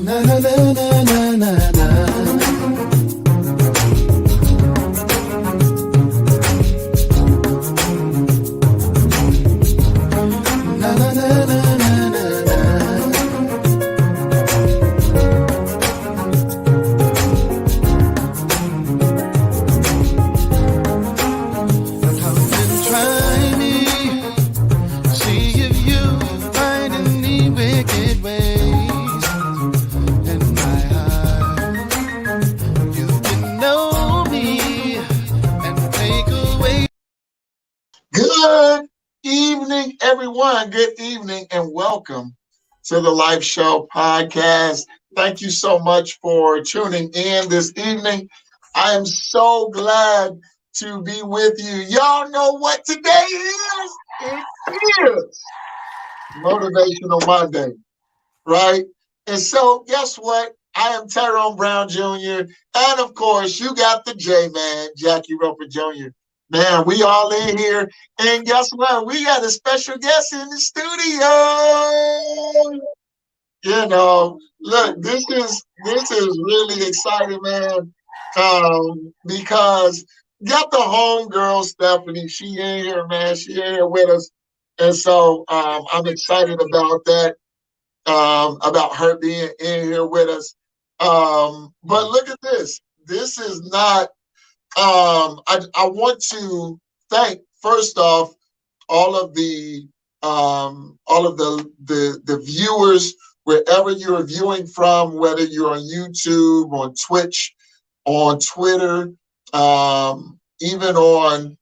Na na na na na na na. Na na na na na na na. Come and try me, see if you find any wicked ways in my heart. You can know me and take away. Good evening, everyone. Good evening and welcome to the Life Show podcast. Thank you so much for tuning in this evening. I am so glad to be with you. Y'all know what today is? It is Motivational Monday, right? And so, guess what? I am Tyrone Brown Jr. And of course, you got the J-Man, Jackie Roper Jr. Man, we all in here. And guess what? We got a special guest in the studio. You know, look, this is really exciting, man. Because got the homegirl Stephanie. She in here, man. She in here with us. And so I'm excited about that. About her being in here with us. But look at this. This is not, I want to thank, first off, all of the viewers, wherever you're viewing from, whether you're on YouTube, on Twitch, on Twitter, even on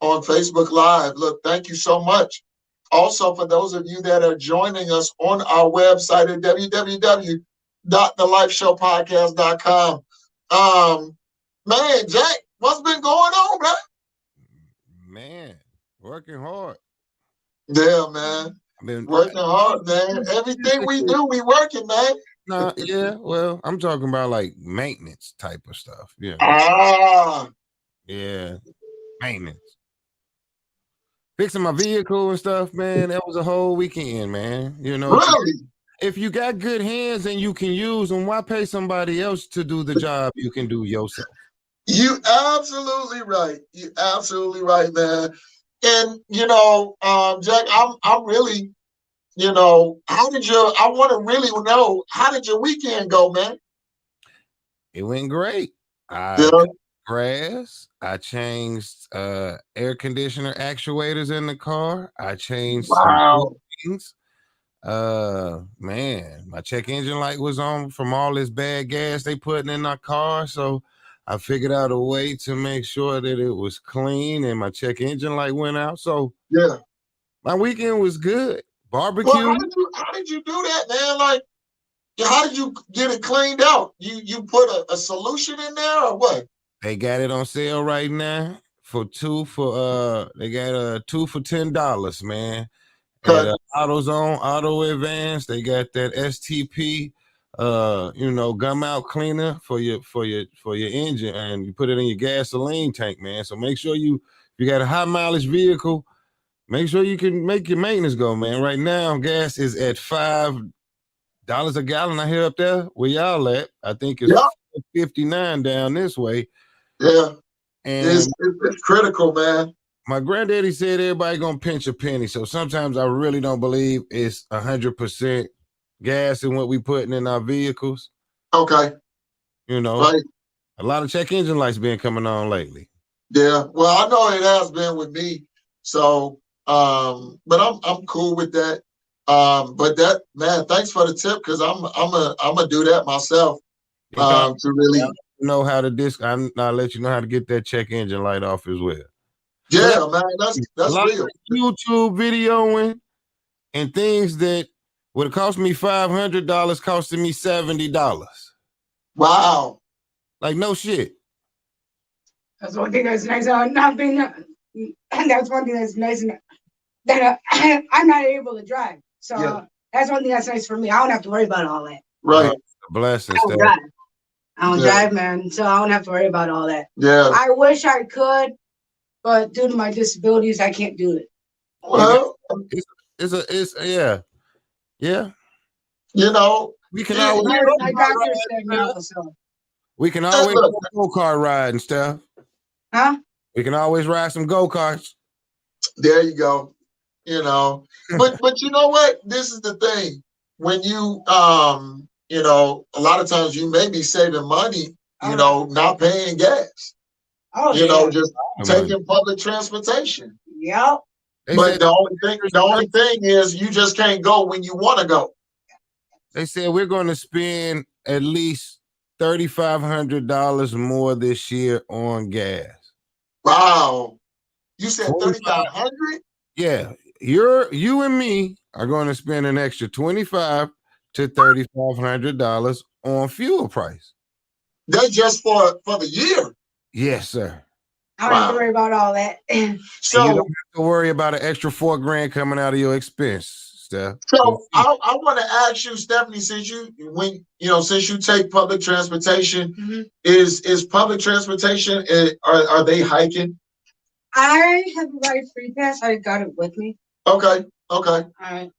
Facebook Live. Look, thank you so much. Also, for those of you that are joining us on our website at www.thelifeshowpodcast.com. Man, Jack, what's been going on, bro? Man, working hard. Yeah, man. I've been working hard, man. Everything we do, we working, man. Nah, yeah, well, I'm talking about like maintenance type of stuff. Yeah. Yeah, maintenance. Fixing my vehicle and stuff, man. That was a whole weekend, man. You know, Really? if you got good hands and you can use them, why pay somebody else to do the job you can do yourself? You absolutely right. You absolutely right, man. And Jack, I'm really, I want to really know, how did your weekend go, man? It went great. I Yeah. cut grass. I changed air conditioner actuators in the car. I changed Wow. some things. Man, my check engine light was on from all this bad gas they putting in our car, so I figured out a way to make sure that it was clean and my check engine light went out. So Yeah. my weekend was good. Barbecue. Well, how did you do that, man? Like, how did you get it cleaned out? You put a solution in there or what? They got it on sale right now for two for $10, man. Okay. At AutoZone, Auto Advance, they got that STP gum out cleaner for your engine, and you put it in your gasoline tank, man. So make sure if you got a high mileage vehicle, make sure you can make your maintenance go, man. Right now, gas is at $5 a gallon. I hear up there where y'all at. I think it's 59 down this way. Yeah. And it's critical, man. my granddaddy said everybody gonna pinch a penny. So sometimes I really don't believe it's 100% gas in what we putting in our vehicles. Okay. Right. A lot of check engine lights been coming on lately. Yeah. Well, I know it has been with me. So, but I'm cool with that. But that, man, thanks for the tip, because I'm gonna do that myself. To really know how to I'll let you know how to get that check engine light off as well. Yeah, so man, that's real. YouTube videoing and things that would have cost me $500 costing me $70. Wow. Like, no shit. That's one thing that's nice. That's one thing that's nice. That I'm not able to drive. So that's one thing that's nice for me. I don't have to worry about all that. Right. Blessings. I don't drive, man. So I don't have to worry about all that. Yeah. I wish I could, but due to my disabilities, I can't do it. Well, it's yeah. You know, We can Yeah, always My doctor said no. So, we can always look. go kart ride and stuff. huh? We can always ride some go karts. There you go. You know, but you know what? This is the thing. When you know, a lot of times you may be saving money, you know, not paying gas. Oh, You yeah. know, just taking public transportation. Yep. They But said the only thing is you just can't go when you want to go. they said we're going to spend at least $3,500 more this year on gas. Wow. You said 25 3,500? Yeah, you and me are going to spend an extra $2,500 to $3,500 on fuel price. That's just for the year. Yes, sir. I don't have to worry about all that. And you So don't have to worry about an extra $4,000 coming out of your expense, Steph. so I want to ask you, Stephanie, since you take public transportation, Mhm. is public transportation are they hiking? I have a ride free pass. I got it with me. Okay. All right.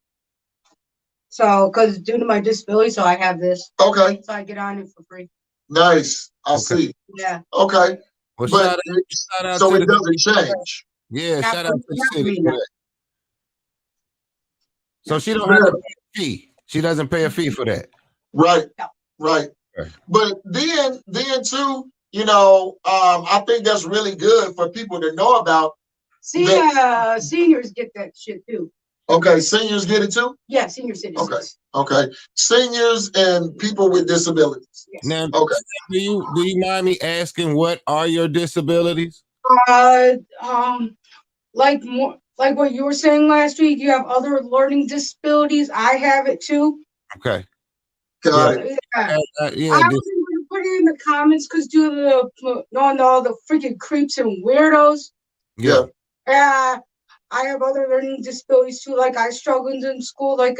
So, because due to my disability, so I have this. Okay. So I get on it for free. Nice. I Okay. see. Yeah. Okay. Well, But shout out so to it doesn't change. Yeah, shout out to the Not city me, for no. that. So she don't have to pay a fee. She doesn't pay a fee for that. Right. No. Right. Okay. But then too, I think that's really good for people to know about. See, seniors get that shit too. Okay, seniors get it too? Yeah, senior citizens. Okay. Seniors and people with disabilities. Yes. Now, Okay. do you mind me asking what are your disabilities? Like what you were saying last week, you have other learning disabilities. I have it too. Okay. Got it. Yeah. Yeah. I was going to put it in the comments because due to the freaking creeps and weirdos. Yeah. I have other learning disabilities too. Like I struggled in school, like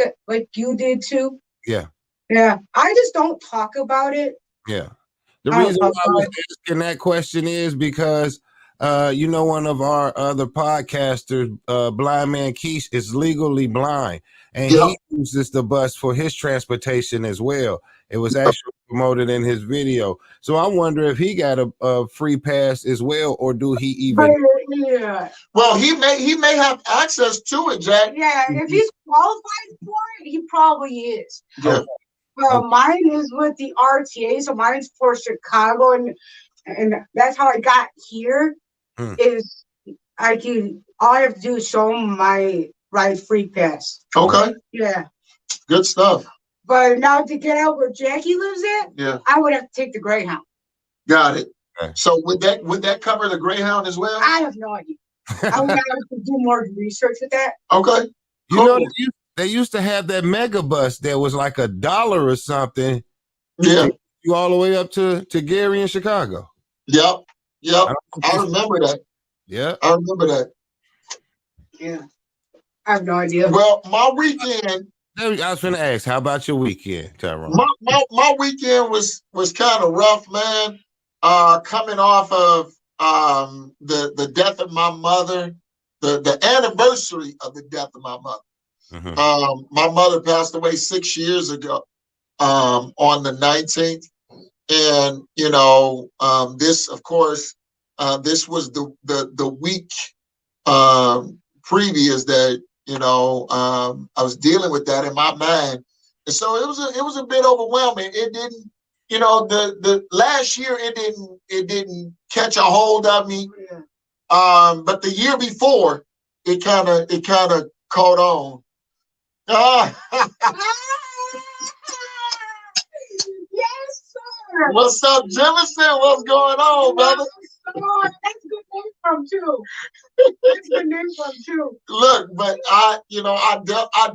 you did too. Yeah. Yeah. I just don't talk about it. Yeah. The reason why I was asking that question is because one of our other podcasters, Blind Man Keish, is legally blind, and he uses the bus for his transportation as well. It was actually promoted in his video. So I wonder if he got a free pass as well, or do he even? Yeah. Well, he may have access to it, Jack. Yeah, if he's qualified for it, he probably is. Yeah. Mine is with the RTA, so mine's for Chicago, and that's how I got here. Is all I have to do is show them my ride free pass. Okay. Yeah. Good stuff. But now to get out where Jackie lives at, I would have to take the Greyhound. Got it. Okay. So would that cover the Greyhound as well? I have no idea. I would have to do more research with that. Okay. Cool. They used to have that mega bus that was like $1 or something. Yeah. You all the way up to Gary in Chicago. Yep. I remember that. Yeah. I remember that. Yeah. I have no idea. Well, my weekend. I was going to ask, how about your weekend, Tyrone? My weekend was kind of rough, man. Coming off of the death of my mother, the anniversary of the death of my mother. Mm-hmm. My mother passed away 6 years ago, on the 19th, and this, of course, this was the week previous that I was dealing with that in my mind, and so it was a bit overwhelming. It didn't, the last year it didn't catch a hold of me, but the year before it kind of caught on. Yes, sir. What's up, Jemison? What's going on, brother? That's a good name from too. That's a good name from too. Look, but I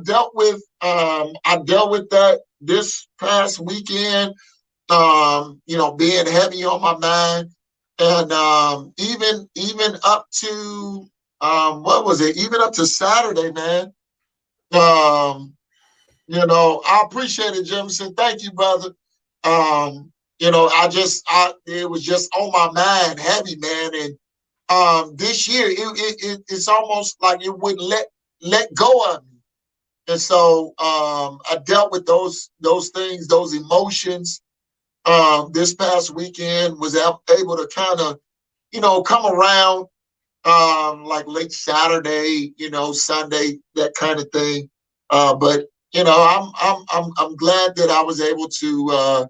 dealt with that this past weekend. Being heavy on my mind, and even up to what was it? Even up to Saturday, man. I appreciate it, Jemison. Thank you, brother. It was just on my mind, heavy, man. And this year, it's almost like it wouldn't let go of me. And so I dealt with those things, those emotions. This past weekend was able to kind of, come around like late Saturday, Sunday, that kind of thing. But I'm glad that I was able to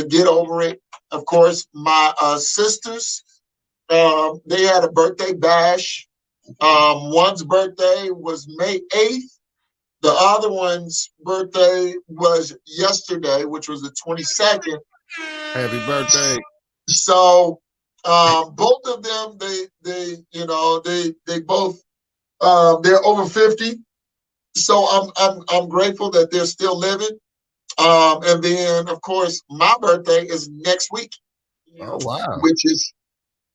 get over it. Of course, my sisters, they had a birthday bash. One's birthday was May 8th. The other one's birthday was yesterday, which was the 22nd. Happy birthday. So both of them, they both they're over 50. So I'm grateful that they're still living. And then of course my birthday is next week. Oh wow. Which is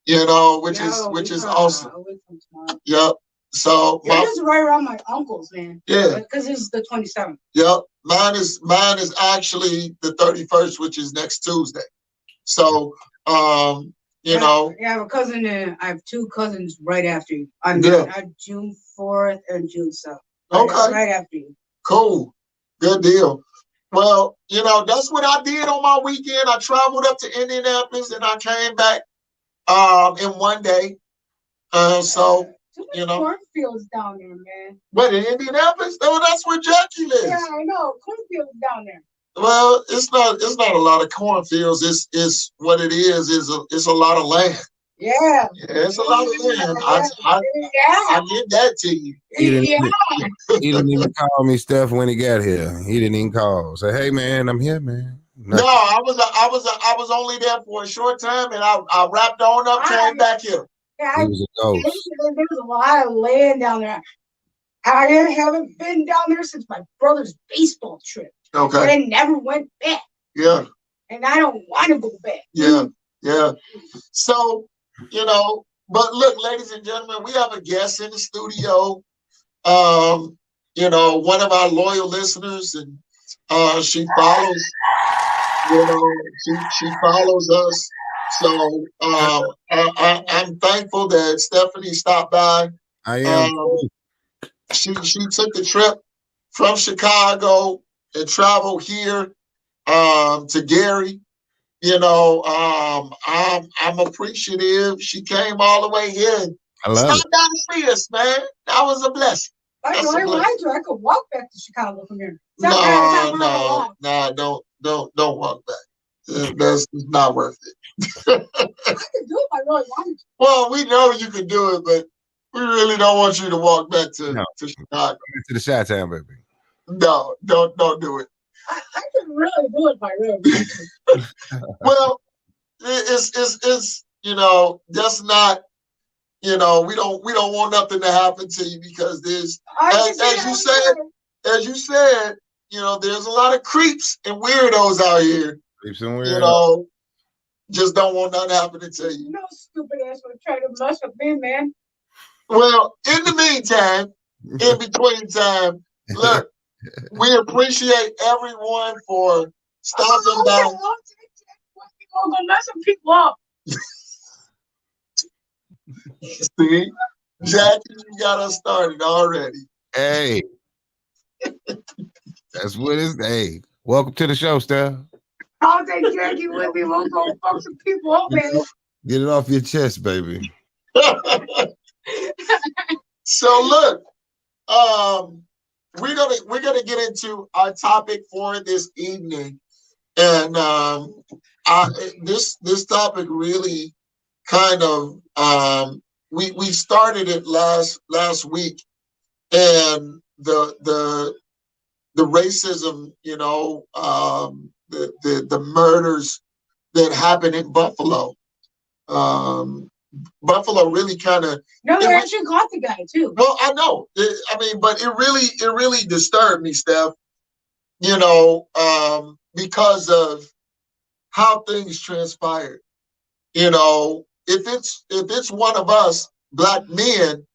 which is awesome. Yep. So you're just right around my uncle's, man. Yeah. Because it's the 27th. Yep. Mine is actually the 31st, which is next Tuesday. So I have a cousin and I have two cousins right after you. On June 4th and June 7th. Right after you. Cool. Good deal. Well, that's what I did on my weekend. I traveled up to Indianapolis and I came back in one day. Cornfields down there, man. What, in Indianapolis? No, that's where Jackie lives. Yeah, I know. Cornfields down there. Well, it's not a lot of cornfields. It's what it is it's a lot of land. Yeah. It's a lot of land. I give that to you. He didn't even call me, Steph, when he got here. He didn't even call. Say, hey man, I'm here, man. Nothing. No, I was only there for a short time, and I wrapped on up, came back here. Yeah, he was a ghost. There's a lot of land down there. I haven't been down there since my brother's baseball trip. Okay. And I never went back. Yeah. And I don't want to go back. Yeah. Yeah. So, but look, ladies and gentlemen, we have a guest in the studio. One of our loyal listeners, and she follows, she follows us. So I'm thankful that Stephanie stopped by. I am. She took the trip from Chicago and traveled here to Gary. I'm appreciative. She came all the way here. Stop down to see us, man. That was a blessing. I could walk back to Chicago from here. No, don't walk back. That's not worth it. I could do it if I really wanted to. Well, we know you can do it, but we really don't want you to walk back to Chicago. To the Chi-Town, baby. No, don't do it. I can really do it if I really. Well, it's that's not. We don't want nothing to happen to you because there's as you said, there's a lot of creeps and weirdos out here. Creeps and weirdos. Just don't want nothing happening to you. No stupid ass would try to mess with me, man. Well, in the meantime, in between time, look, we appreciate everyone for stopping by. I'm gonna mess some people up. See, Jackie, you got us started already. Hey, that's what it's. Hey, welcome to the show, Steph. I'll take Jackie with me. We'll go fuck some people up, man. Get it off your chest, baby. So look, we're gonna get into our topic for this evening, and this topic really kind of we started it last week, and the racism, the murders that happened in Buffalo. Buffalo really kind of they actually caught the guy too. Well, I know. But it really disturbed me, Steph. Because of how things transpired. If it's one of us black men,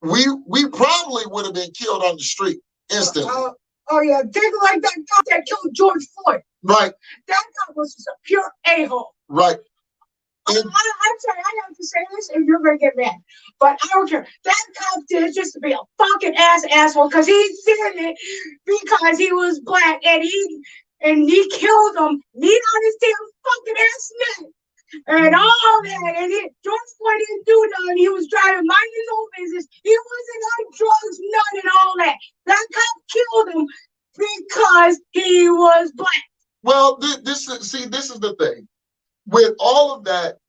we probably would have been killed on the street instantly. Oh yeah, think like that guy that killed George Floyd. Right. That guy was just a pure a-hole. Right. I'm sorry, I have to say this, and you're gonna get mad, but I don't care. That cop did just to be a fucking asshole because he did it because he was black, and he killed him, kneed on his damn fucking ass neck, and all that. And George Floyd didn't do nothing. He was driving, mind his own business. He wasn't on drugs, none, and all that. That cop killed him because he was black. Well, this is the thing. With all of that,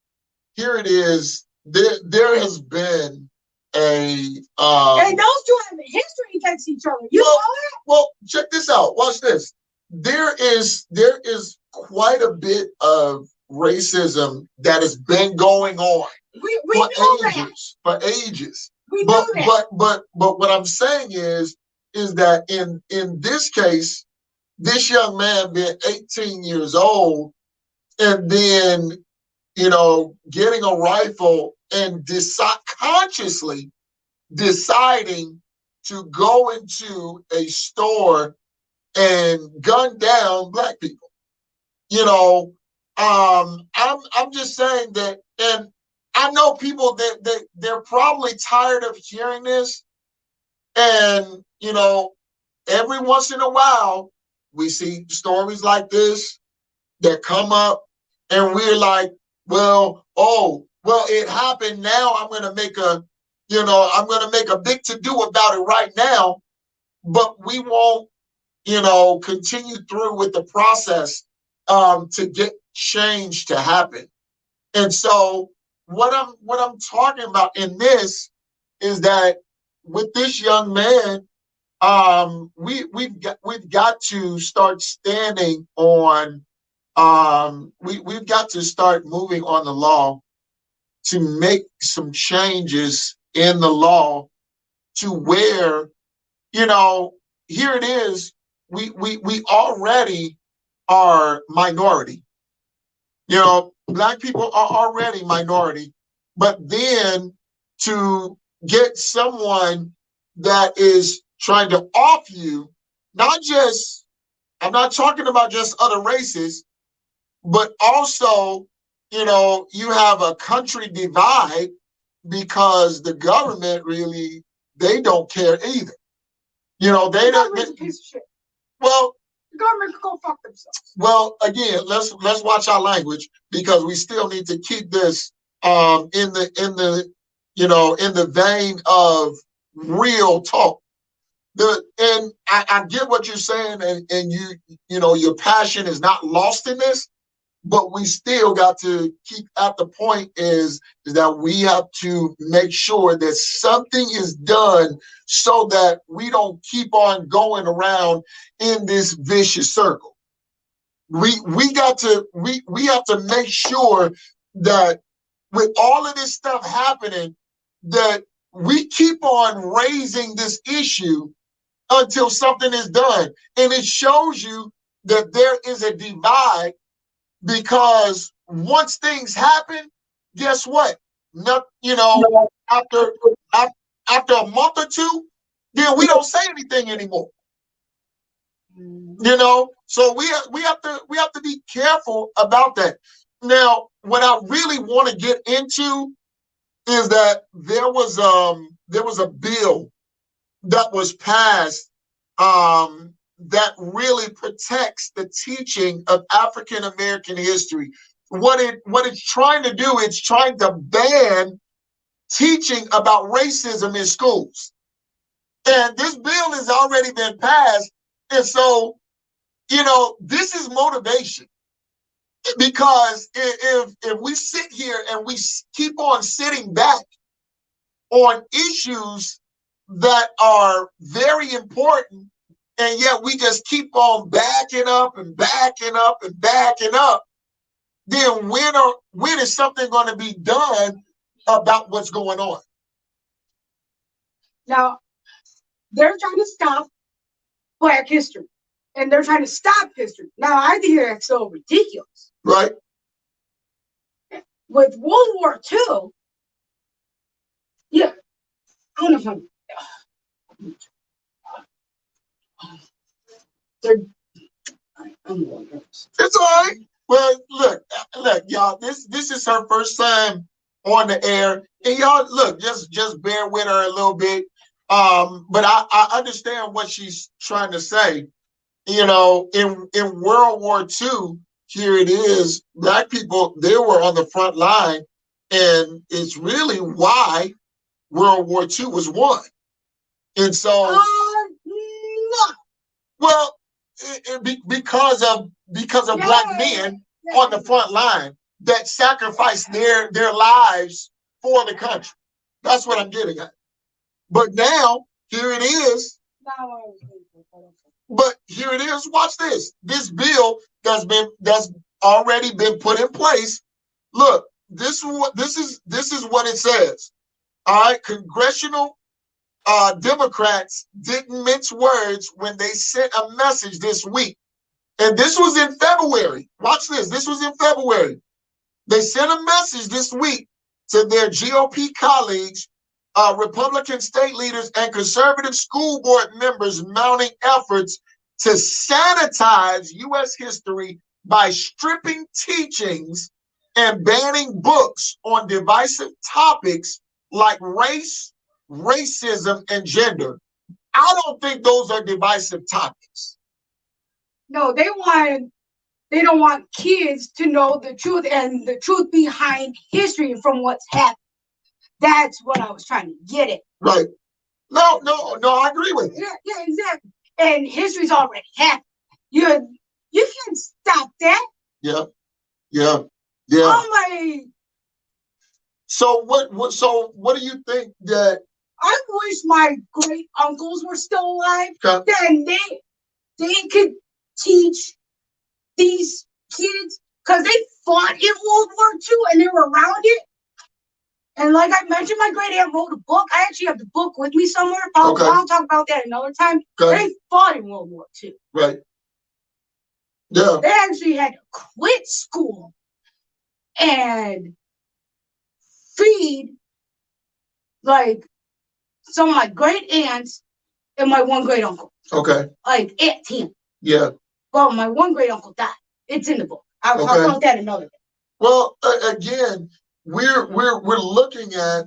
here it is. There has been a and those two have a history against each other. You know that? Well, check this out. Watch this. There is quite a bit of racism that has been going on for ages. We know that. But what I'm saying is that in this case, this young man being 18 years old and then, getting a rifle and consciously deciding to go into a store and gun down black people. I'm just saying that, and I know people that they're probably tired of hearing this. And, every once in a while, we see stories like this that come up and we're like, well, it happened now. I'm going to make a big to-do about it right now, but we won't, continue through with the process to get change to happen. And so what I'm talking about in this is that with this young man, we've got to start standing on. We've got to start moving on the law to make some changes in the law to where, here it is. We already are minority. Black people are already minority, but then to get someone that is trying to off you, I'm not talking about just other races, but also, you have a country divide because the government really, they don't care either. They don't. A piece of shit. Well, the government can go fuck themselves. Well, again, let's watch our language because we still need to keep this in the vein of real talk. And I get what you're saying, and your passion is not lost in this, but we still got to keep at the point is that we have to make sure that something is done so that we don't keep on going around in this vicious circle. We have to make sure that with all of this stuff happening, that we keep on raising this issue until something is done. And it shows you that there is a divide, because once things happen, guess what? After a month or two, then we don't say anything anymore. So we have to be careful about that. Now, what I really want to get into is that there was a bill that was passed that really protects the teaching of African American history. What it's trying to do, it's trying to ban teaching about racism in schools. And this bill has already been passed. And so, this is motivation. Because if we sit here and we keep on sitting back on issues that are very important, and yet we just keep on backing up and backing up and backing up, then when is something going to be done about what's going on? Now, they're trying to stop Black history, and they're trying to stop history. Now, I think that's so ridiculous. Right. With World War II, yeah, I don't know if I'm. I'm it's all right. Well, look, y'all, this is her first time on the air, and y'all look, just bear with her a little bit. But I understand what she's trying to say. You know, in World War II, here it is, Black people, they were on the front line, and it's really why World War II was won. And so, no. well, because of Black men on the front line that sacrificed their lives for the country. That's what I'm getting at. But now, here it is. But here it is. Watch this. This bill that's already been put in place. Look, this is what it says. All right, congressional Democrats didn't mince words when they sent a message this week. And this was in February. Watch this. This was in February. They sent a message this week to their GOP colleagues, Republican state leaders, and conservative school board members mounting efforts to sanitize U.S. history by stripping teachings and banning books on divisive topics like race, racism, and gender. I don't think those are divisive topics. No, they don't want kids to know the truth and the truth behind history from what's happened. That's what I was trying to get at. Right. No, I agree with you. Yeah, exactly. And history's already happened. You can't stop that. Yeah. Oh my. So what do you think that? I wish my great uncles were still alive. Okay. Then they could teach these kids, because they fought in World War II and they were around it. And like I mentioned, my great aunt wrote a book. I actually have the book with me somewhere. I'll talk about that another time. Okay. They fought in World War II. Right. Yeah. They actually had to quit school and feed like some of my great aunts and my one great uncle. Okay. Like Aunt Tim. Yeah. Well, my one great uncle died. It's in the book. I'll talk about that another day. Well, again, we're looking at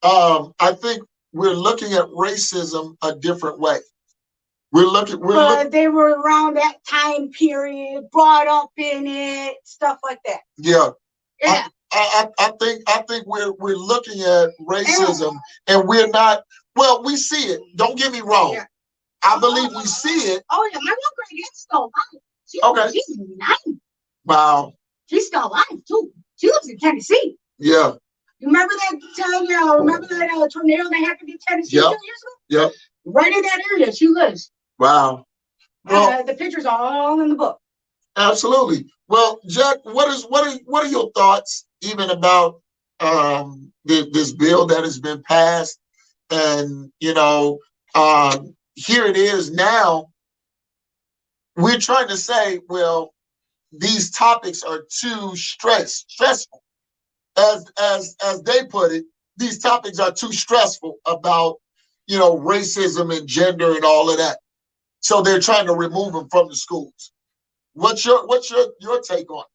I think we're looking at racism a different way. They were around that time period, brought up in it, stuff like that. Yeah. Yeah. I think we're looking at racism and we're not. Well, we see it. Don't get me wrong. Yeah. I believe we see it. Oh yeah, my one great aunt's still alive. She's 90. Wow. She's still alive too. She lives in Tennessee. Yeah. You remember that time? Remember that tornado that happened in Tennessee 2 years ago? Yep. Right in that area, she lives. Wow. Well, the pictures are all in the book. Absolutely. Well, Jack, what are your thoughts even about this bill that has been passed? And here it is now. We're trying to say, well, these topics are too stressful. As they put it, these topics are too stressful about racism and gender and all of that. So they're trying to remove them from the schools. What's your take on it?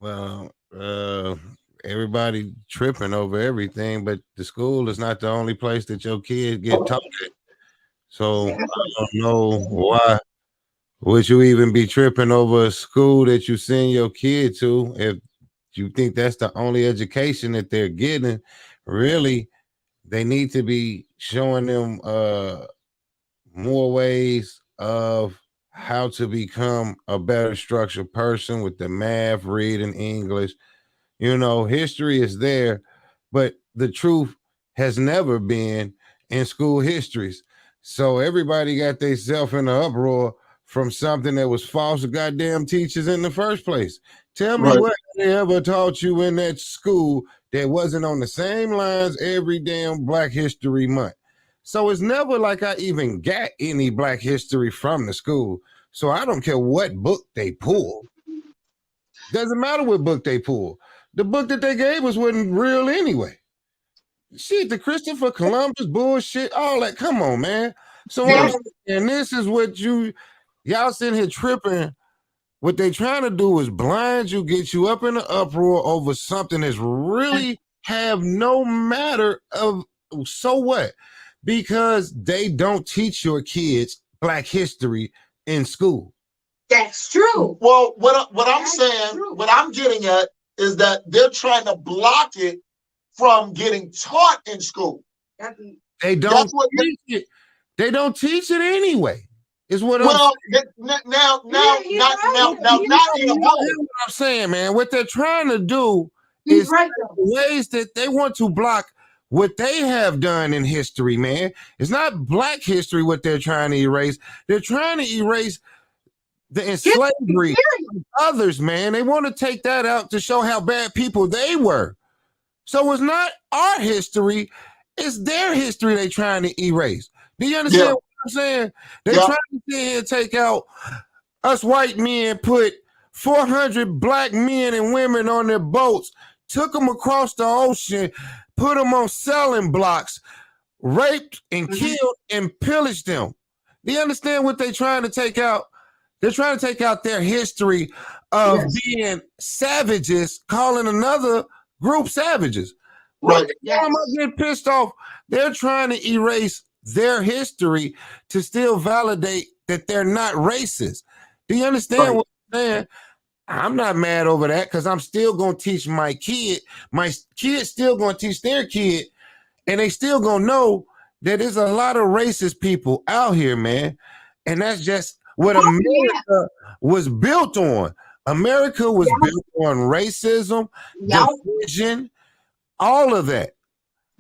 Well, everybody tripping over everything, but the school is not the only place that your kids get taught at. So I don't know why would you even be tripping over a school that you send your kid to if you think that's the only education that they're getting. Really, they need to be showing them more ways of how to become a better structured person with the math, reading, English. History is there, but the truth has never been in school histories. So everybody got themselves in an uproar from something that was false goddamn teachers in the first place. Tell me what they ever taught you in that school that wasn't on the same lines every damn Black History Month. So it's never like I even got any Black history from the school. So I don't care what book they pull. Doesn't matter what book they pull. The book that they gave us wasn't real anyway. Shit, the Christopher Columbus bullshit, all that. Come on, man. So what I'm saying, this is what y'all sitting here tripping What they trying to do is blind you, get you up in an uproar over something that's really have no matter of so what, because they don't teach your kids Black history in school. That's true. Well, what I'm saying, what I'm getting at is that they're trying to block it from getting taught in school. They don't teach it. They don't teach it anyway. Is what I'm saying. Now, not in a whole. What I'm saying, man. What they're trying to do is ways that they want to block what they have done in history, man. It's not Black history what they're trying to erase. They're trying to erase the slavery of others, man. They want to take that out to show how bad people they were. So it's not our history, it's their history they trying to erase. Do you understand what I'm saying? They trying to sit here and take out us white men, put 400 Black men and women on their boats, took them across the ocean, put them on selling blocks, raped and killed and pillaged them. Do you understand what they're trying to take out? They're trying to take out their history of being savages, calling another group savages. Right. I'm getting pissed off. They're trying to erase their history to still validate that they're not racist. Do you understand what I'm saying? I'm not mad over that because I'm still going to teach my kid. My kid's still going to teach their kid, and they still going to know that there's a lot of racist people out here, man. And that's just what America was built on. America was built on racism, division, all of that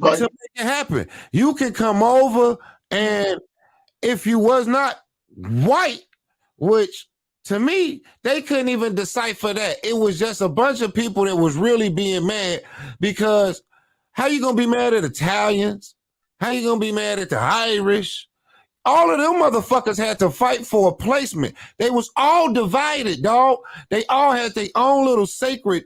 to make it happen. You can come over, and if you was not white, which to me, they couldn't even decipher that. It was just a bunch of people that was really being mad because how you gonna be mad at Italians? How you gonna be mad at the Irish? All of them motherfuckers had to fight for a placement. They was all divided, dog. They all had their own little sacred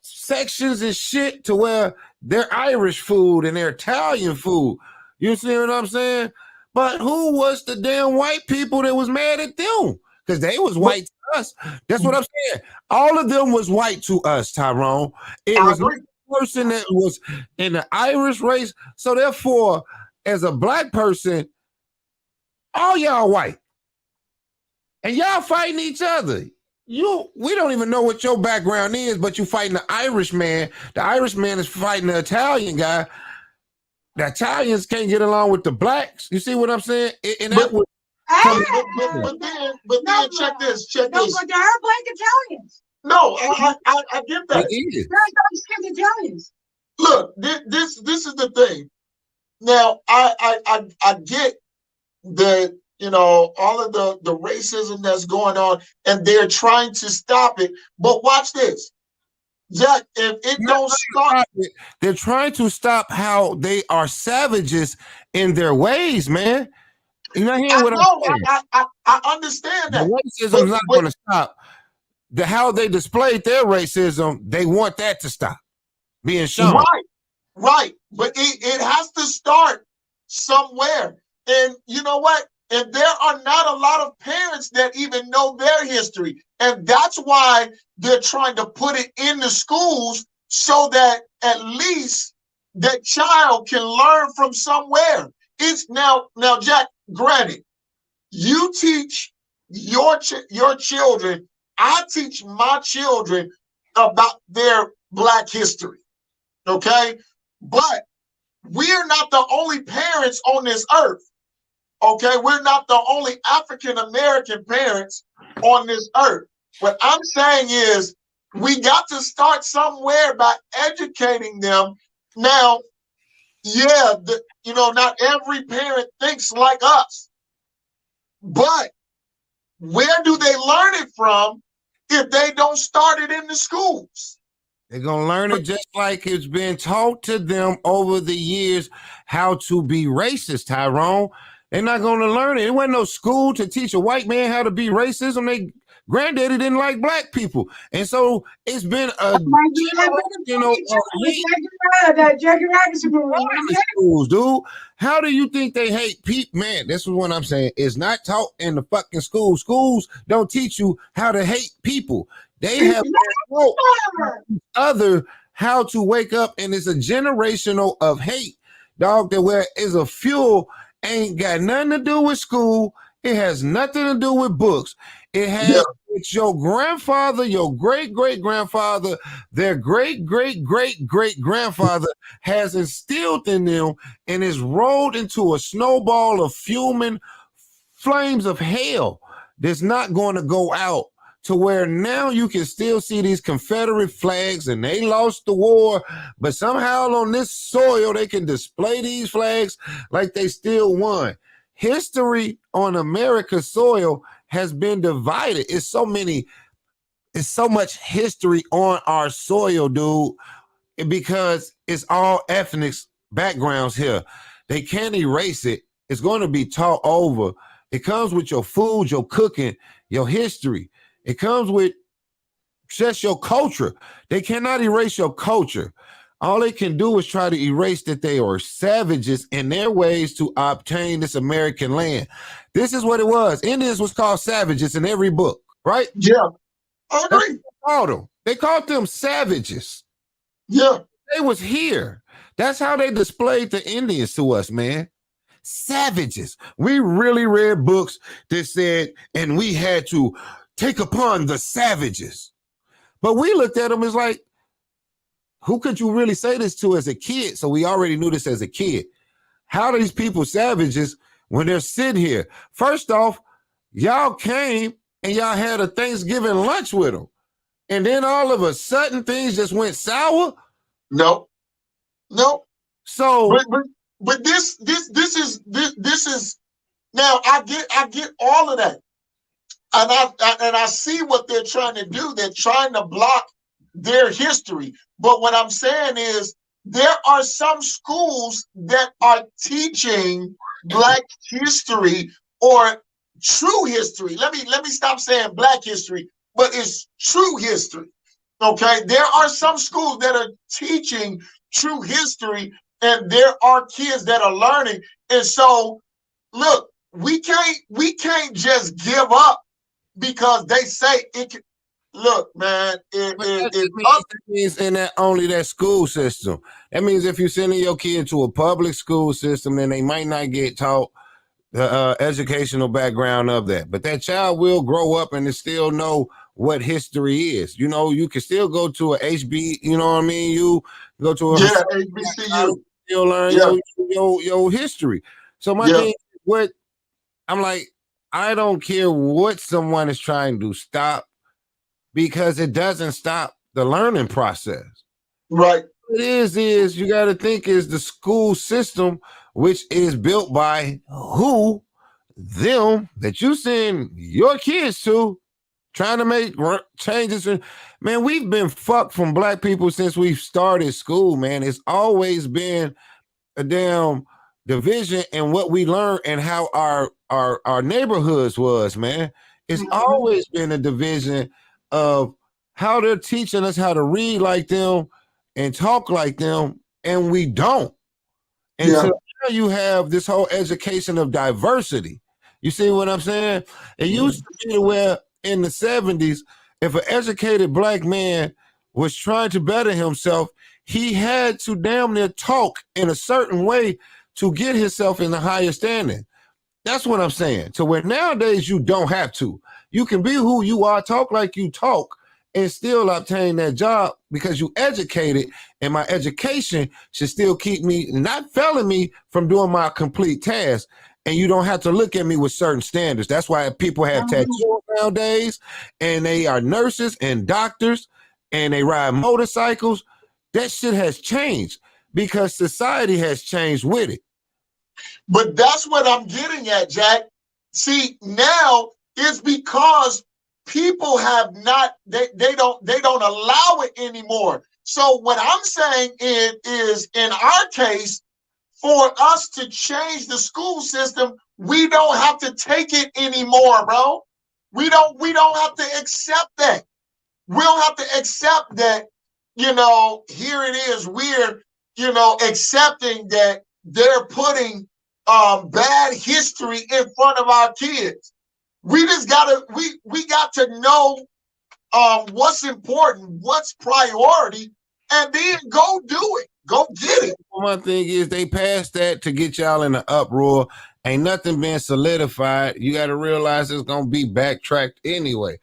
sections and shit to where their Irish food and their Italian food. You see what I'm saying? But who was the damn white people that was mad at them? Because they was white to us. That's what I'm saying. All of them was white to us, Tyrone. It was a person that was in the Irish race. So therefore, as a Black person, all y'all white. And y'all fighting each other. We don't even know what your background is, but you fighting the Irish man. The Irish man is fighting the Italian guy. The Italians can't get along with the Blacks. You see what I'm saying? But then check this. But there are Black Italians. No, I get that. There are Italians. Look, this is the thing. Now, I get that, all of the racism that's going on, and they're trying to stop it. But watch this. Jack, if it don't stop it, they're trying to stop how they are savages in their ways, man. You're not hearing what I'm saying. I understand that. The racism is not going to stop. How they displayed their racism, they want that to stop being shown. Right. But it has to start somewhere. And you know what? And there are not a lot of parents that even know their history. And that's why they're trying to put it in the schools so that at least that child can learn from somewhere. It's now, Jack, granted, you teach your children, I teach my children about their Black history, okay? But we're not the only parents on this earth, okay? We're not the only African-American parents on this earth. What I'm saying is we got to start somewhere by educating them. Now, not every parent thinks like us, but where do they learn it from if they don't start it in the schools? They're going to learn it just like it's been taught to them over the years how to be racist, Tyrone. They're not going to learn it. It wasn't no school to teach a white man how to be racism. They granddaddy didn't like black people. And so it's been a schools, dude. How do you think they hate people? Man, this is what I'm saying. It's not taught in the fucking school. Schools don't teach you how to hate people. They have taught other how to wake up, and it's a generational of hate, dog, that where is a fuel ain't got nothing to do with school. It has nothing to do with books. It has it's your grandfather, your great-great-grandfather, their great-great-great-great-grandfather has instilled in them and is rolled into a snowball of fuming flames of hell that's not going to go out, to where now you can still see these Confederate flags and they lost the war, but somehow on this soil they can display these flags like they still won. History on America's soil has been divided. It's so much history on our soil, dude, because it's all ethnic backgrounds here. They can't erase it. It's going to be taught over. It comes with your food, your cooking, your history. It comes with just your culture. They cannot erase your culture. All they can do is try to erase that they are savages in their ways to obtain this American land. This is what it was. Indians was called savages in every book, right? Yeah, I agree. They called them savages. Yeah. They was here. That's how they displayed the Indians to us, man. Savages. We really read books that said, and we had to take upon the savages. But we looked at them as like, who could you really say this to as a kid? So we already knew this as a kid. How are these people savages when they're sitting here? First off, y'all came and y'all had a Thanksgiving lunch with them. And then all of a sudden things just went sour? No. So but this is now I get all of that. And I see what they're trying to do. They're trying to block their history. But what I'm saying is there are some schools that are teaching Black history or true history. Let me stop saying Black history, but it's true history. Okay, there are some schools that are teaching true history, and there are kids that are learning. And so, look, we can't just give up because they say it can. Look, man, that means in that only that school system. That means if you're sending your kid to a public school system, then they might not get taught the educational background of that. But that child will grow up and still know what history is. You know, you can still go to a HB, you know what I mean? You go to a HBCU. You'll learn your history. So my thing, what I'm like, I don't care what someone is trying to stop, because it doesn't stop the learning process. Right. What it is you got to think is the school system, which is built by who? Them that you send your kids to, trying to make changes. Man, we've been fucked from Black people since we've started school, man. It's always been a damn division in what we learned and how our neighborhoods was, man. It's always been a division of how they're teaching us how to read like them and talk like them, and we don't. And so now you have this whole education of diversity. You see what I'm saying? It used to be where in the 70s, if an educated Black man was trying to better himself, he had to damn near talk in a certain way to get himself in the higher standing. That's what I'm saying. So where nowadays you don't have to. You can be who you are, talk like you talk, and still obtain that job because you educated, and my education should still keep me, not failing me from doing my complete task. And you don't have to look at me with certain standards. That's why people have tattoos nowadays, and they are nurses and doctors, and they ride motorcycles. That shit has changed because society has changed with it. But that's what I'm getting at, Jack. See, now it's because people have not, they don't allow it anymore. So what I'm saying is in our case, for us to change the school system, we don't have to take it anymore, bro. We don't have to accept that. We don't have to accept that, here it is. We're, accepting that they're putting bad history in front of our kids. We just we got to know what's important, what's priority, and then go do it. Go get it. One thing is they passed that to get y'all in an uproar. Ain't nothing been solidified. You got to realize it's going to be backtracked anyway.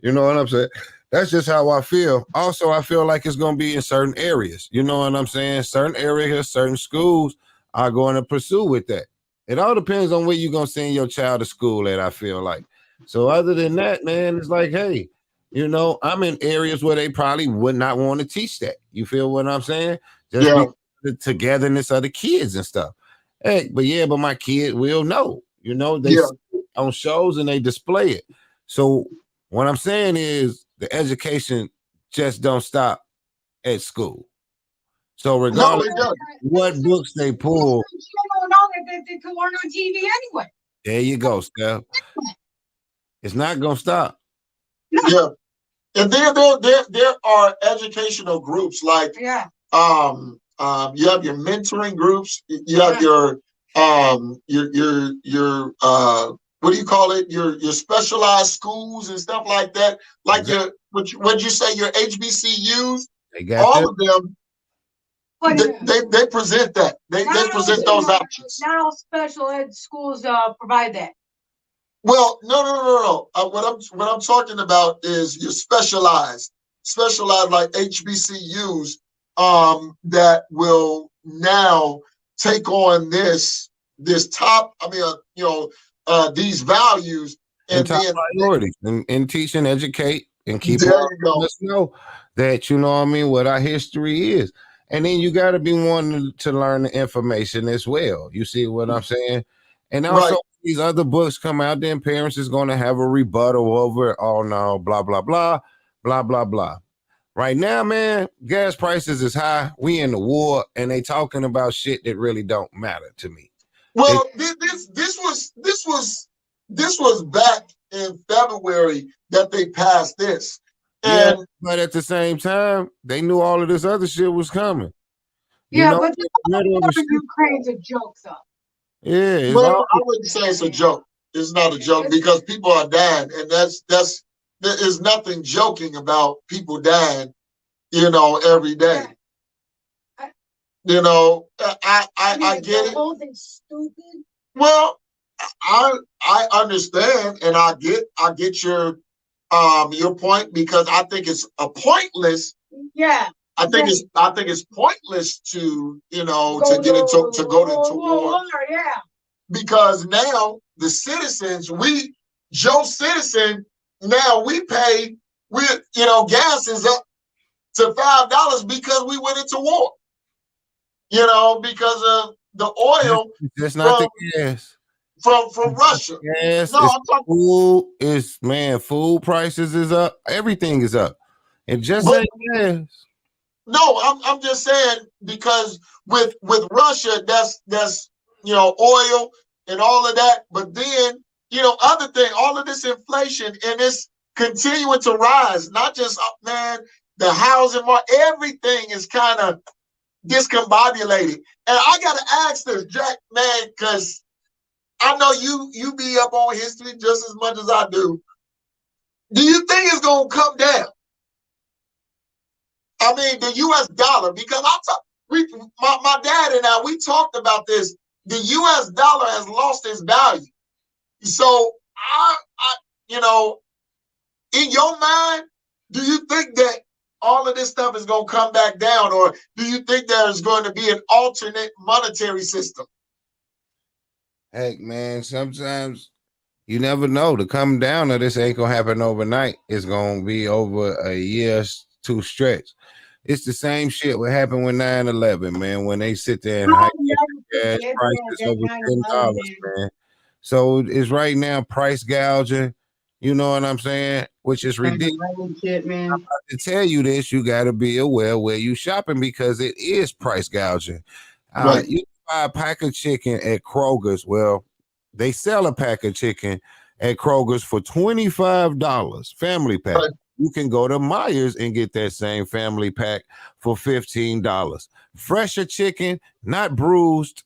You know what I'm saying? That's just how I feel. Also, I feel like it's going to be in certain areas. You know what I'm saying? Certain areas, certain schools are going to pursue with that. It all depends on where you're going to send your child to school at, I feel like. So other than that, man, it's like, hey, I'm in areas where they probably would not want to teach that. You feel what I'm saying? Just the togetherness of the kids and stuff. Hey, but my kid will know. They on shows and they display it. So what I'm saying is the education just don't stop at school. So regardless of what books they pull, they could learn on TV anyway. There you go, Steph. It's not gonna stop. Yeah. And there are educational groups like you have your mentoring groups, you have your what do you call it? Your specialized schools and stuff like that. Like exactly. What'd you say? Your HBCUs. They got all of them. They present that. They present those options. Not all special ed schools provide that. Well, no. What I'm talking about is your specialized like HBCUs that will now take on this top. These values and top priorities and teach and educate and keep us know that what our history is. And then you got to be wanting to learn the information as well. You see what I'm saying? And also these other books come out, then parents is going to have a rebuttal over it. Oh no, blah, blah, blah, blah, blah, blah. Right now, man, gas prices is high. We in the war and they talking about shit that really don't matter to me. Well, this was back in February that they passed this. And but at the same time, they knew all of this other shit was coming. But Ukraine's a joke, though. Yeah. Well, I wouldn't say it's a joke. It's not a joke because people are dying, and there is nothing joking about people dying, every day. I get it. Stupid. Well, I understand, and I get your point because I think it's a pointless. Yeah. I think it's pointless to to go into war. Yeah. Because now the citizens, Joe Citizen, now we pay. Gas is up to $5 because we went into war. Because of the oil. That's not the gas. From Russia. Yes, food is food prices is up. Everything is up. It just ain't gas. No, I'm just saying because with Russia, that's oil and all of that. But then other thing, all of this inflation and it's continuing to rise. Not just the housing market, everything is kind of discombobulated. And I gotta ask this, Jack, man, because I know you be up on history just as much as I do. Do you think it's gonna come down? I mean, the U.S. dollar, because my dad and I, we talked about this. The U.S. dollar has lost its value. So I in your mind, do you think that all of this stuff is going to come back down, or do you think there's going to be an alternate monetary system? Heck, man, sometimes you never know. The come down of this ain't going to happen overnight. It's going to be over a year's two stretch. It's the same shit what happened with 9/11, man, when they sit there and hike gas prices over $10, man. So it's right now price gouging, you know what I'm saying? Which is ridiculous. Shit, man. I'm about to tell you this, you got to be aware where you shopping because it is price gouging. Right. You buy a pack of chicken at Kroger's. Well, they sell a pack of chicken at Kroger's for $25, family pack. Right. You can go to Myers and get that same family pack for $15. Fresher chicken, not bruised,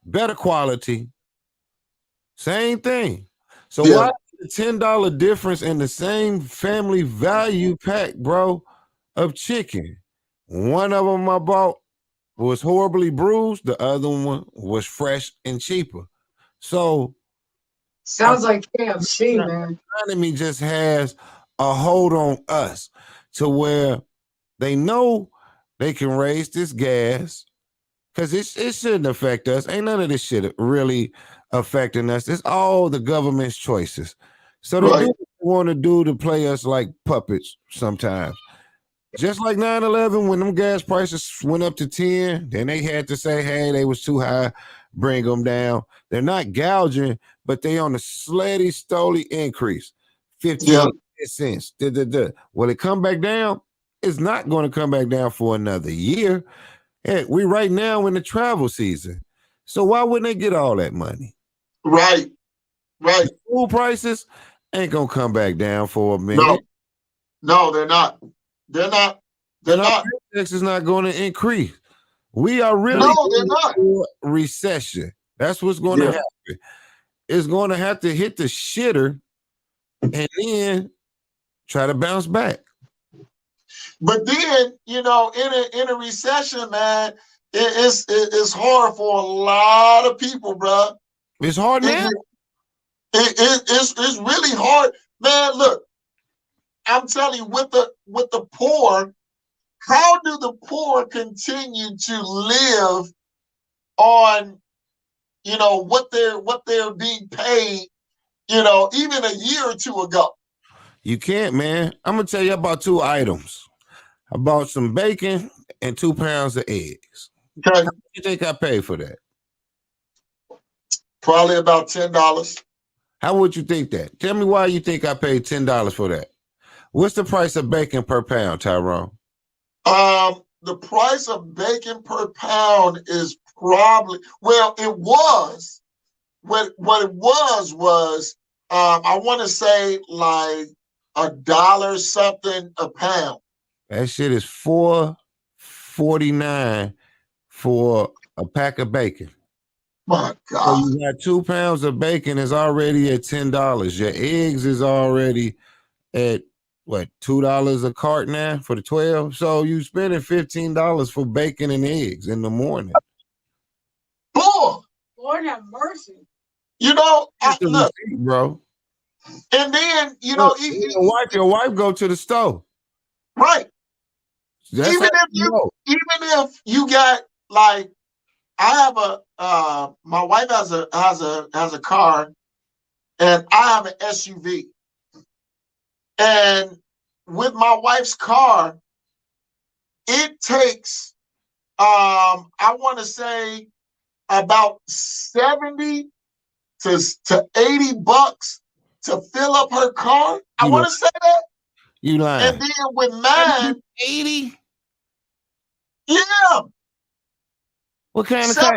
better quality, same thing. So why the $10 difference in the same family value pack, bro, of chicken? One of them I bought was horribly bruised. The other one was fresh and cheaper. So Sounds like KFC, man. the economy just has a hold on us to where they know they can raise this gas because it shouldn't affect us. Ain't none of this shit really affecting us. It's all the government's choices. So they do want to do to play us like puppets sometimes. Just like 9/11, when them gas prices went up to 10, then they had to say, hey, they was too high, bring them down. They're not gouging, but they on a slowly increase. 50 cents. Will it come back down? It's not going to come back down for another year. Hey, we right now in the travel season. So why wouldn't they get all that money? Right. The food prices ain't going to come back down for a minute. No, they're not. They're not. Paychecks is not going to increase. We are really they're not. Recession. That's what's going to happen. It's going to have to hit the shitter and then try to bounce back. But then, in a recession, man, it's hard for a lot of people, bro. It's hard now. It's really hard, man. Look, I'm telling you, with the poor, how do the poor continue to live on, what they're being paid, even a year or two ago? You can't, man. I'm gonna tell you about 2 items. I bought some bacon and 2 pounds of eggs. Okay. How much you think I paid for that? Probably about $10. How would you think that? Tell me why you think I paid $10 for that. What's the price of bacon per pound, Tyrone? The price of bacon per pound is probably, it was, what it was, I want to say like $1 something a pound. That shit is $4.49 for a pack of bacon. My God. So you got 2 pounds of bacon is already at $10. Your eggs is already at what, $2 a carton now for the 12? So you spending $15 for bacon and eggs in the morning. Boy, Lord have mercy. Look, receipt, bro. And then Look, your wife go to the store. Right. That's even if you got, like, I have my wife has a car, and I have an SUV. And with my wife's car, it takes I want to say about 70 to $80 to fill up her car. I want to say that. You lying. And then with mine, 80? Yeah. What kind of car?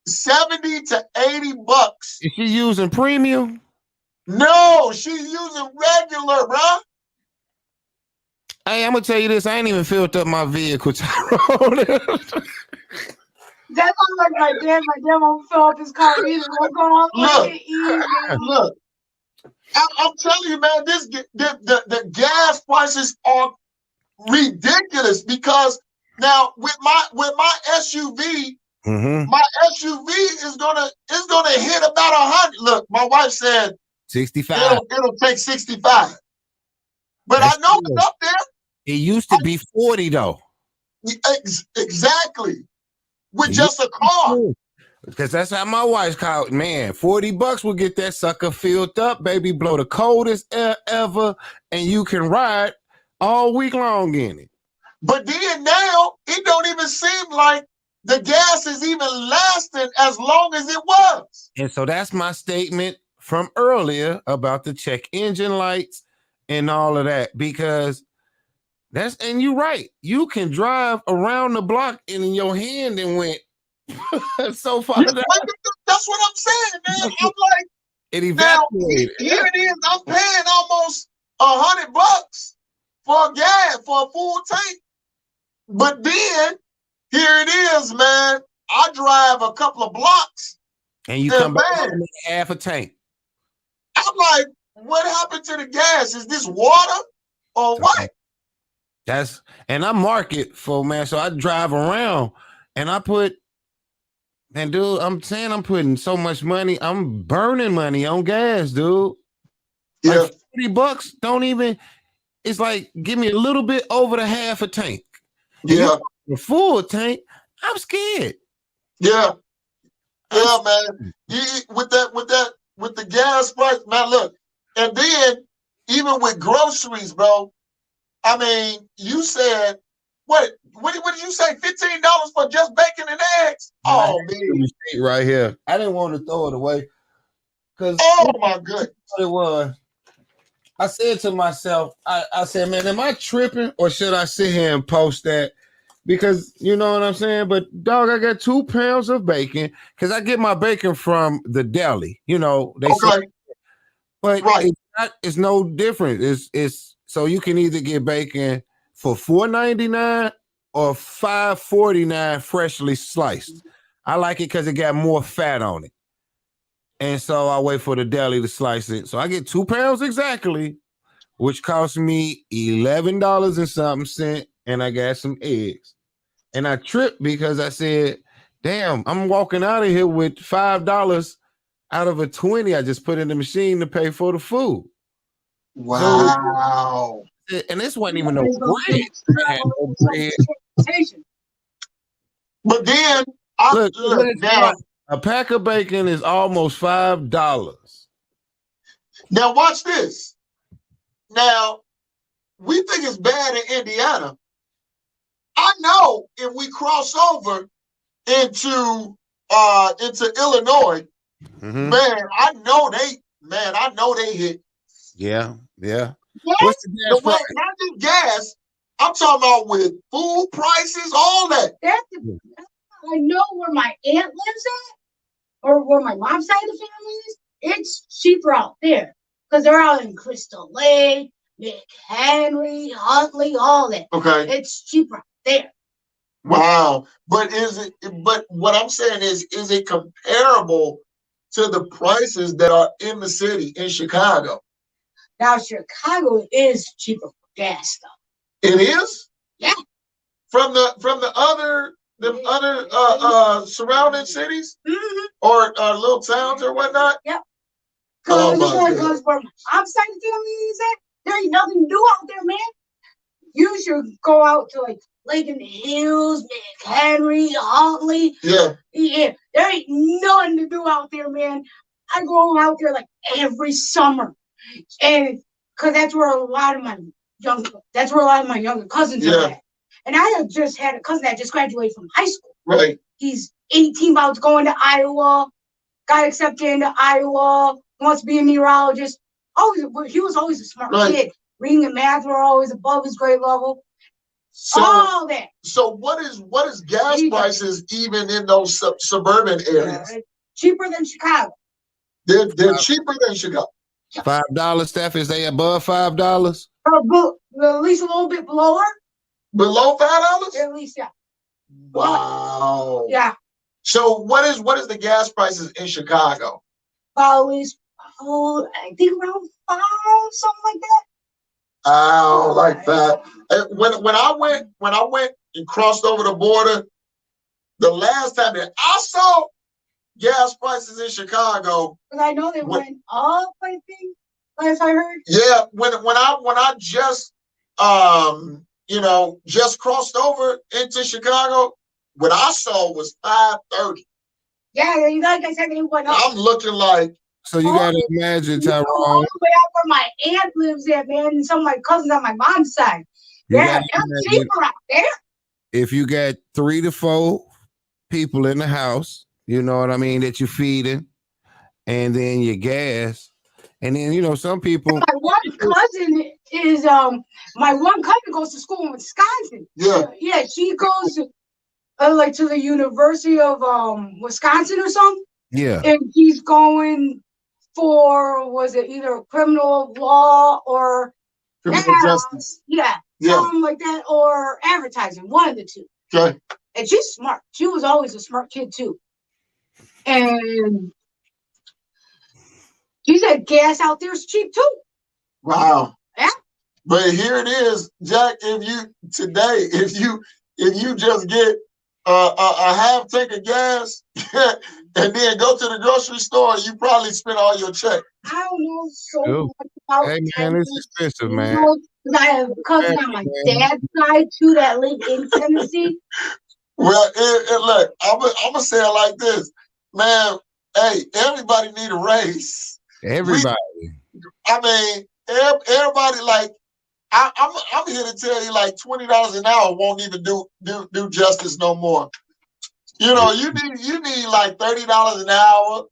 70 to $80. Is she using premium? No, she's using regular, bro. Hey, I'm gonna tell you this. I ain't even filled up my vehicle, Tyrone. That sounds like my dad won't fill up his car either. What's going on? Look. I'm telling you, man, the gas prices are ridiculous because now with my SUV, my SUV is gonna hit about 100. Look, my wife said 65. It'll take 65. But I know it's up there. It used to be 40 though. Exactly. With just a car. Because that's how my wife's called. Man, $40 will get that sucker filled up, baby. Blow the coldest air ever, and you can ride all week long in it. But then now, it don't even seem like the gas is even lasting as long as it was. And so that's my statement from earlier about the check engine lights and all of that, because and you're right. You can drive around the block and in your hand and went So far, That's what I'm saying, man. I'm like, it now evaporated. here it is. I'm paying almost $100 for gas for a full tank. But then here it is, man. I drive a couple of blocks, and you come back with half a tank. I'm like, what happened to the gas? Is this water or what? And I mark it for, man. So I drive around and I put, and dude, I'm saying I'm putting so much money. I'm burning money on gas, dude. Yeah. Like $40 don't even, it's like, give me a little bit over the half a tank. Yeah. The full tank, I'm scared. Yeah. Yeah, man. With the gas price, man, look. And then even with groceries, bro. I mean, you said what did you say? $15 for just bacon and eggs? Oh man. Right here. I didn't want to throw it away. Oh my goodness. It was. I said to myself, I said, man, am I tripping or should I sit here and post that? Because you know what I'm saying? But dog, I got 2 pounds of bacon because I get my bacon from the deli. You know, they say, but right. It's no different. It's so you can either get bacon for $4.99 or $5.49 freshly sliced. I like it because it got more fat on it. And so I wait for the deli to slice it. So I get 2 pounds exactly, which cost me $11 and something cent, and I got some eggs. And I tripped because I said, damn, I'm walking out of here with $5 out of a 20 I just put in the machine to pay for the food. Wow. So, and this wasn't even no bread. But then look now, a pack of bacon is almost $5. Now watch this. Now, we think it's bad in Indiana. I know if we cross over into Illinois, man, I know they hit. Yeah. What's the gas price? Not just gas. I'm talking about with food prices, all that. I know where my aunt lives at, or where my mom's side of the family is. It's cheaper out there because they're out in Crystal Lake, McHenry, Huntley, all that. Okay, it's cheaper out there. Wow, but But what I'm saying is it comparable to the prices that are in the city in Chicago? Now, Chicago is cheaper for gas, though. It is? Yeah. From the other surrounding cities or little towns or whatnot? Yep. Because where my mom's side of the family is at, there ain't nothing to do out there, man. You should go out to like Lake in the Hills, McHenry, Huntley. Yeah. There ain't nothing to do out there, man. I go out there like every summer. And because that's where a lot of my younger cousins are at. And I have just had a cousin that just graduated from high school. Right. He's 18, about to go into Iowa, got accepted into Iowa, wants to be a neurologist. He was always a smart kid. Reading and math were always above his grade level. So, all that. So what is gas prices even in those suburban areas? Cheaper than Chicago. They're cheaper than Chicago. $5, Steph, is they above $5? At least a little bit below. Below $5? At least, yeah. Wow. Yeah. So what is the gas prices in Chicago? At least, I think around 5, something like that. Oh, like that. When I went and crossed over the border, the last time that I saw gas prices in Chicago, because I know they went up, I think, last I heard. Yeah, when I just just crossed over into Chicago, what I saw was $5.30. Yeah, like I said, they went up. I'm looking like. So you gotta imagine, Tyrone. All the way out where my aunt lives at, man, and some of my cousins on my mom's side. Yeah, that's cheaper out there. If you got 3 to 4 people in the house, you know what I mean, that you're feeding, and then your gas, and then some people. My one cousin goes to school in Wisconsin. Yeah. Yeah, she goes like to the University of Wisconsin or something. Yeah. And he's going for, was it either criminal law or Criminal justice. Yeah, something like that, or advertising, one of the two. Okay. And she's smart. She was always a smart kid too. And she said gas out there is cheap too. Wow. Yeah. But here it is, Jack. If you just get a half tank of gas and then go to the grocery store, you probably spend all your check. I don't know so much about. Hey man, it's expensive, man. I have a cousin on my dad's side too that live in Tennessee. Well, look, I'm gonna say it like this, man. Hey, everybody need a raise. Everybody. Everybody like. I'm here to tell you, like $20 an hour won't even do justice no more. You know, you need like $30 an hour.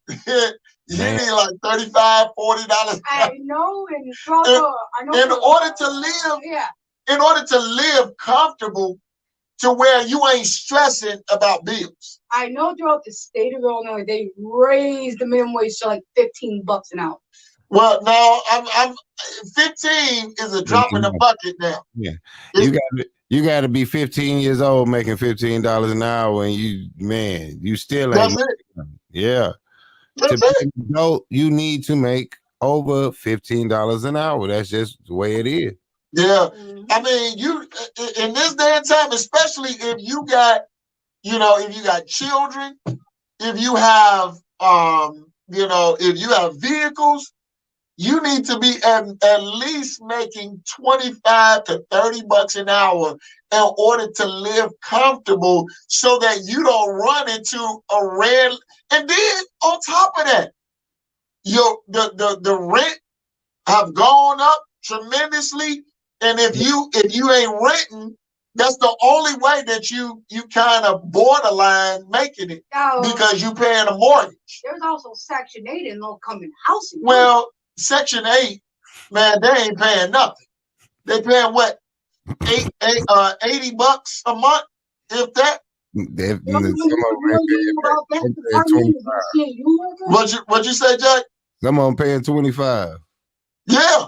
You need like $35, $40. I know, and I know. In order to live comfortable, to where you ain't stressing about bills. I know throughout the state of Illinois they raised the minimum wage to like $15 an hour. Well, no, I'm 15 is a drop in the bucket now. Yeah, you got to be 15 years old making $15 an hour, and you still ain't. That's it. Yeah, to be an adult, you need to make over $15 an hour. That's just the way it is. Yeah, I mean, you in this day and time, especially if you got, if you got children, if you have, if you have vehicles. You need to be at least making $25 to $30 an hour in order to live comfortable, so that you don't run into a red. And then on top of that, the rent have gone up tremendously. And if you ain't renting, that's the only way that you kind of borderline making it, because you paying a mortgage. There's also Section 8 in low-income housing. Well, Section 8, man, they ain't paying nothing. They paying what? $80 a month, if that. What you say, Jack? Some of them paying 25. Yeah,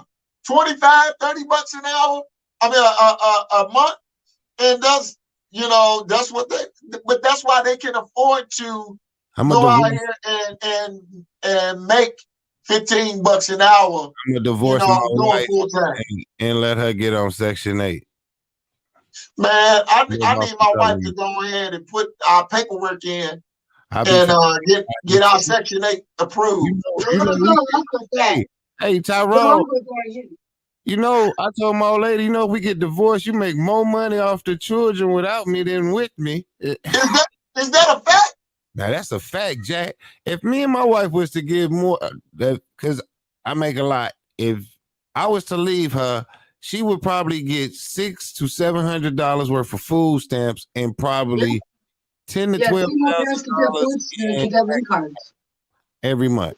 $25, $30 an hour. A month, and that's what but that's why they can afford to go out here and make $15 an hour. I'm gonna divorce my wife full time and let her get on Section 8. Man, I need my wife to go ahead and put our paperwork in and get our Section 8 approved. Hey, Tyrone. I told my old lady, if we get divorced, you make more money off the children without me than with me. Is that a fact? Now, that's a fact, Jack. If me and my wife was to give more, because I make a lot, if I was to leave her, she would probably get $600 to $700 worth of food stamps and probably $10,000 to $12,000 every month.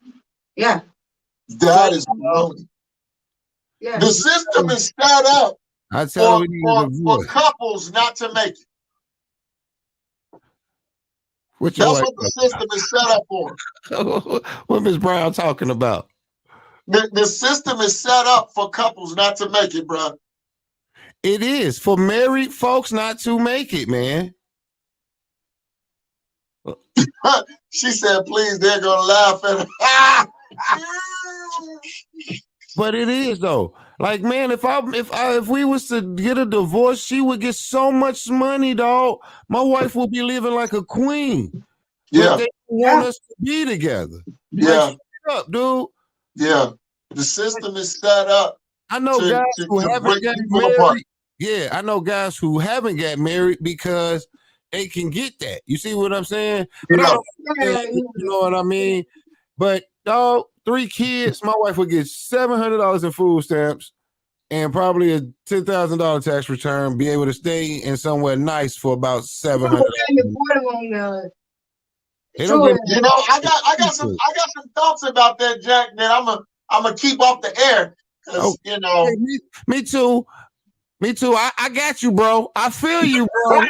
Yeah. That is baloney. Yeah. The system is set up for couples not to make it. That's what the system is set up for. What Ms. Brown talking about? The system is set up for couples not to make it, bro. It is for married folks not to make it, man. She said, please, they're going to laugh at her. But it is though. Like, man, if we was to get a divorce, she would get so much money, dog. My wife will be living like a queen. Yeah. But they want us to be together. Yeah. Like, shut up, dude. Yeah. The system is set up. I know guys who haven't got married. Apart. Yeah, I know guys who haven't got married because they can get that. You see what I'm saying? But you know what I mean? But dog, 3 kids, my wife would get $700 in food stamps and probably a $10,000 tax return, be able to stay in somewhere nice for about $700. I got some thoughts about that, Jack, that I'm gonna keep off the air. Me too. I got you, bro. I feel you, bro.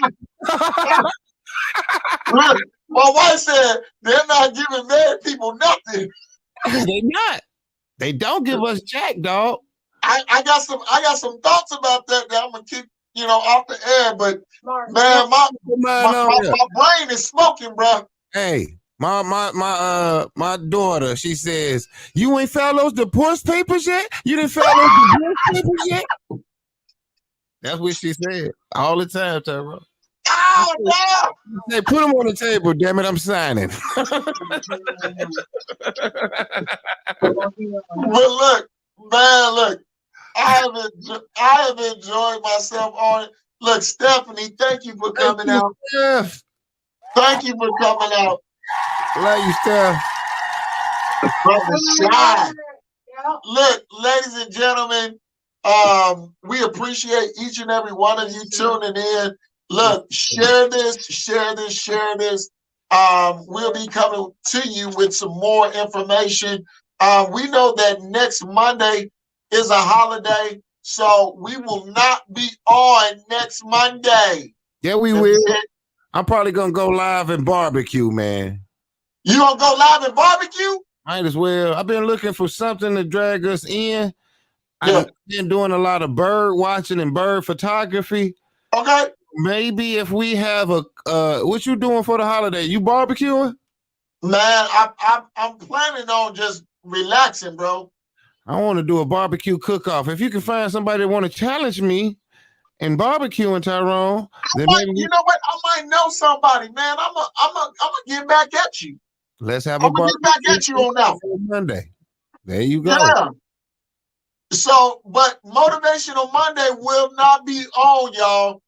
Look, my wife said they're not giving married people nothing. They not. They don't give us jack, dog. I got some thoughts about that I'm gonna keep off the air, but man, my brain is smoking, bro. Hey, my daughter, she says, you ain't filed those divorce papers yet? You didn't file those divorce papers yet? That's what she said all the time, Tyrone. Oh no! Hey, put them on the table, damn it, I'm signing. But look, man, look, I have enjoyed myself on it. Look, Stephanie, thank you for coming out. Steph. Thank you for coming out. Love you, Steph. Brother Shy. Look, ladies and gentlemen, we appreciate each and every one of you tuning in. Look, share this. We'll be coming to you with some more information. We know that next Monday is a holiday, so we will not be on next Monday. Yeah, we will. I'm probably gonna go live and barbecue, man. You gonna go live and barbecue? Might as well. I've been looking for something to drag us in. Yeah. I've been doing a lot of bird watching and bird photography. Okay. Maybe if we have a what you doing for the holiday? You barbecuing? Man, I'm planning on just relaxing, bro. I want to do a barbecue cook-off. If you can find somebody that want to challenge me in barbecuing, Tyrone, then maybe you know what? I might know somebody, man. I'm gonna get back at you. Let's have a barbecue. Get back at you on that Monday. There you go. Yeah. So, but Motivational Monday will not be on, y'all.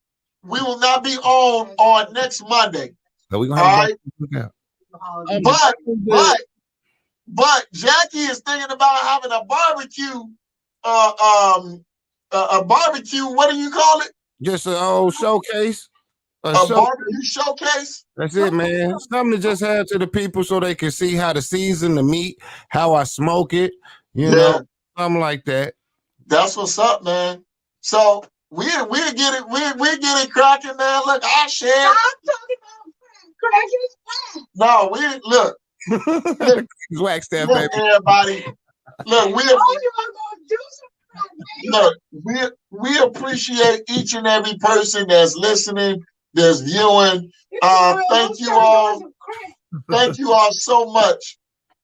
We will not be on next Monday. So we're gonna have but Jackie is thinking about having a barbecue. A barbecue. What do you call it? Just an old showcase. A barbecue showcase. That's it, man. Something to just have to the people so they can see how to season the meat, how I smoke it. You know, something like that. That's what's up, man. So we'll get it cracking, man. Look, I share. I'm talking about cracking. No, look. Wax that, look, baby. Everybody. Look, we appreciate each and every person that's listening, that's viewing. Thank you all. Thank you all so much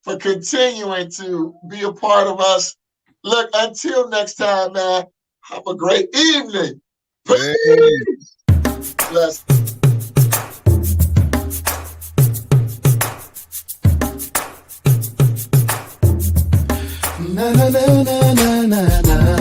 for continuing to be a part of us. Look, until next time, man, have a great evening. Peace. Bless. Na na na na na na na.